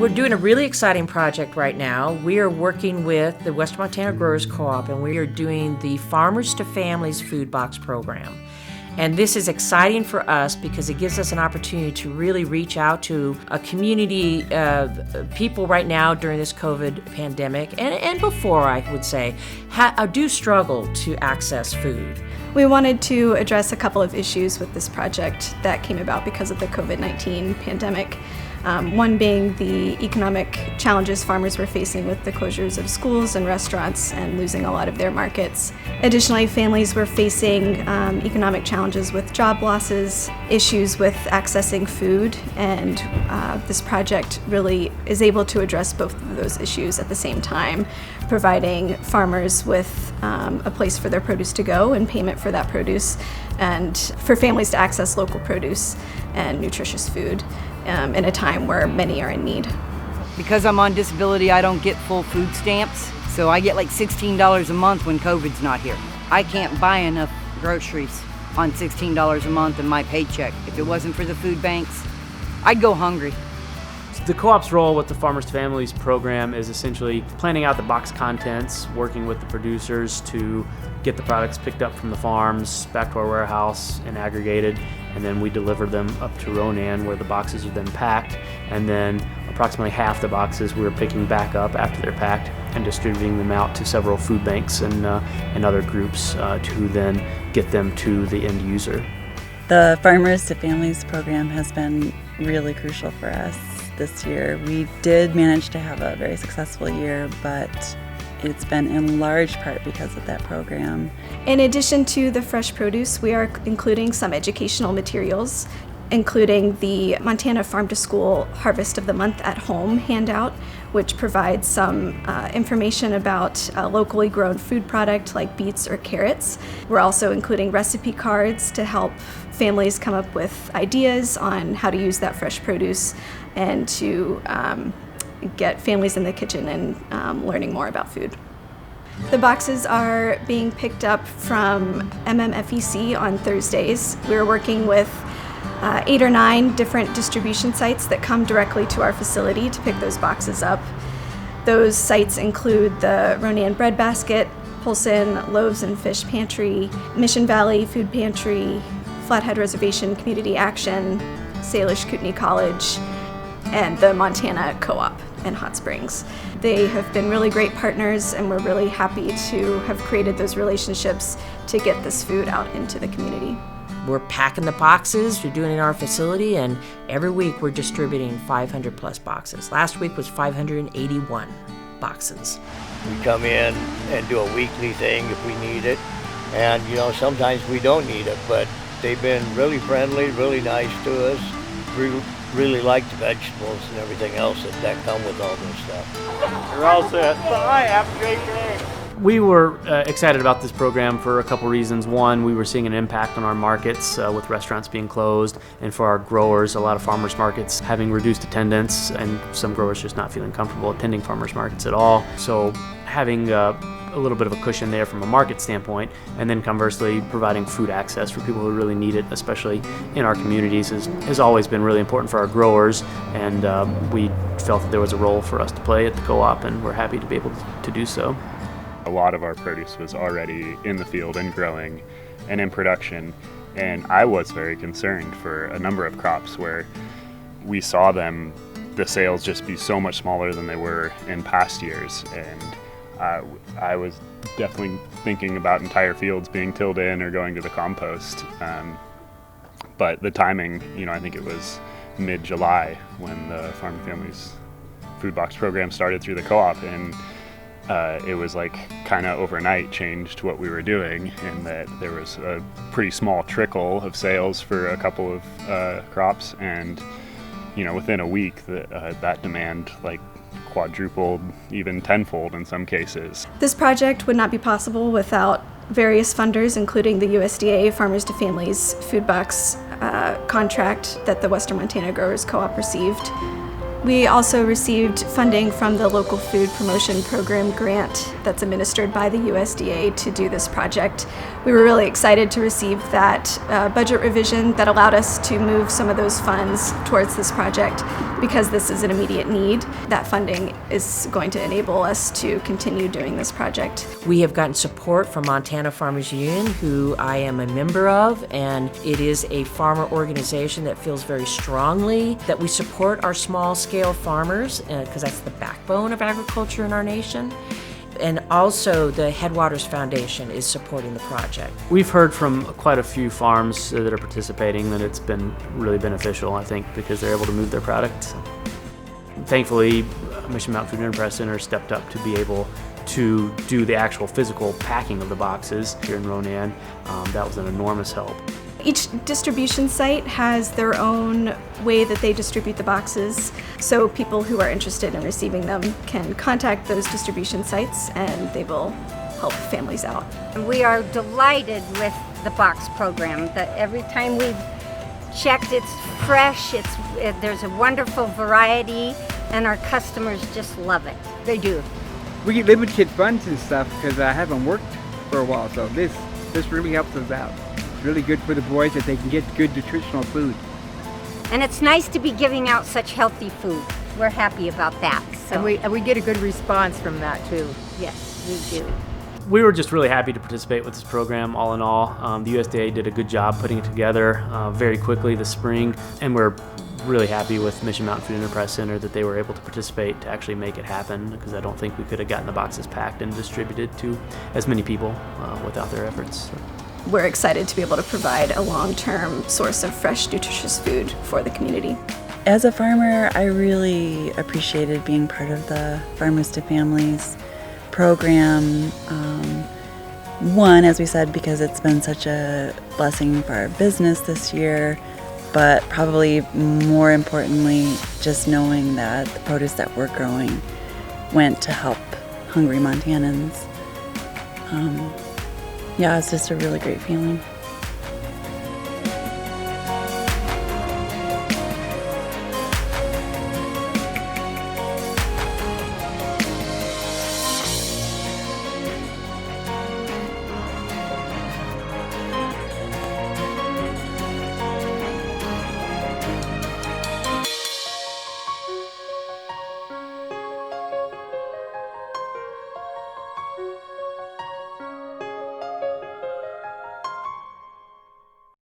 We're doing a really exciting project right now. We are working with the Western Montana Growers Co-op, and we are doing the Farmers to Families Food Box Program. And this is exciting for us because it gives us an opportunity to really reach out to a community of people right now during this COVID pandemic, and before, I would say, do struggle to access food. We wanted to address a couple of issues with this project that came about because of the COVID-19 pandemic. One being the economic challenges farmers were facing with the closures of schools and restaurants and losing a lot of their markets. Additionally, families were facing economic challenges with job losses, issues with accessing food, and this project really is able to address both of those issues at the same time, providing farmers with a place for their produce to go and payment for that produce, and for families to access local produce and nutritious food in a time where many are in need. Because I'm on disability, I don't get full food stamps, so I get like $16 a month when COVID's not here. I can't buy enough groceries on $16 a month in my paycheck. If it wasn't for the food banks, I'd go hungry. The co-op's role with the Farmers to Families program is essentially planning out the box contents, working with the producers to get the products picked up from the farms back to our warehouse and aggregated, and then we deliver them up to Ronan where the boxes are then packed, and then approximately half the boxes we're picking back up after they're packed and distributing them out to several food banks and other groups to then get them to the end user. The Farmers to Families program has been really crucial for us this year. We did manage to have a very successful year, but it's been in large part because of that program. In addition to the fresh produce, we are including some educational materials, including the Montana Farm to School Harvest of the Month at Home handout, which provides some information about a locally grown food product like beets or carrots. We're also including recipe cards to help families come up with ideas on how to use that fresh produce and to get families in the kitchen and learning more about food. The boxes are being picked up from MMFEC on Thursdays. We're working with 8 or 9 different distribution sites that come directly to our facility to pick those boxes up. Those sites include the Ronan Bread Basket, Polson Loaves and Fish Pantry, Mission Valley Food Pantry, Flathead Reservation Community Action, Salish Kootenai College, and the Montana Co-op in Hot Springs. They have been really great partners, and we're really happy to have created those relationships to get this food out into the community. We're packing the boxes, we're doing it in our facility, and every week we're distributing 500 plus boxes. Last week was 581 boxes. We come in and do a weekly thing if we need it, and sometimes we don't need it, but they've been really friendly, really nice to us. We really like the vegetables and everything else that come with all this stuff. You're all set. Bye, have a great day. We were excited about this program for a couple reasons. One, we were seeing an impact on our markets with restaurants being closed, and for our growers, a lot of farmers markets having reduced attendance, and some growers just not feeling comfortable attending farmers markets at all. So having a little bit of a cushion there from a market standpoint, and then conversely providing food access for people who really need it, especially in our communities, has always been really important for our growers, and we felt that there was a role for us to play at the co-op, and we're happy to be able to do so. A lot of our produce was already in the field and growing and in production, and I was very concerned for a number of crops where we saw the sales just be so much smaller than they were in past years, and I was definitely thinking about entire fields being tilled in or going to the compost. But the timing, I think it was mid-July when the Farm to Families Food Box program started through the co-op, and it was like kind of overnight changed what we were doing, in that there was a pretty small trickle of sales for a couple of crops, and within a week that demand quadrupled, even tenfold in some cases. This project would not be possible without various funders, including the USDA Farmers to Families Food Box contract that the Western Montana Growers Co-op received. We also received funding from the Local Food Promotion Program grant that's administered by the USDA to do this project. We were really excited to receive that budget revision that allowed us to move some of those funds towards this project because this is an immediate need. That funding is going to enable us to continue doing this project. We have gotten support from Montana Farmers Union, who I am a member of, and it is a farmer organization that feels very strongly that we support our small-scale farmers, because that's the backbone of agriculture in our nation. And also the Headwaters Foundation is supporting the project. We've heard from quite a few farms that are participating that it's been really beneficial, I think, because they're able to move their product. Thankfully, Mission Mountain Food Enterprise Center stepped up to be able to do the actual physical packing of the boxes here in Ronan. That was an enormous help. Each distribution site has their own way that they distribute the boxes, so people who are interested in receiving them can contact those distribution sites and they will help families out. We are delighted with the box program. That every time we've checked, it's fresh, there's a wonderful variety, and our customers just love it. They do. We get limited funds and stuff because I haven't worked for a while, so this really helps us out. It's really good for the boys that they can get good nutritional food. And it's nice to be giving out such healthy food. We're happy about that. So. And we get a good response from that too. Yes, we do. We were just really happy to participate with this program all in all. The USDA did a good job putting it together very quickly this spring, and we're really happy with Mission Mountain Food Enterprise Center that they were able to participate to actually make it happen, because I don't think we could have gotten the boxes packed and distributed to as many people without their efforts. So. We're excited to be able to provide a long-term source of fresh, nutritious food for the community. As a farmer, I really appreciated being part of the Farmers to Families program. One, as we said, because it's been such a blessing for our business this year, but probably more importantly, just knowing that the produce that we're growing went to help hungry Montanans. Yeah, it's just a really great feeling.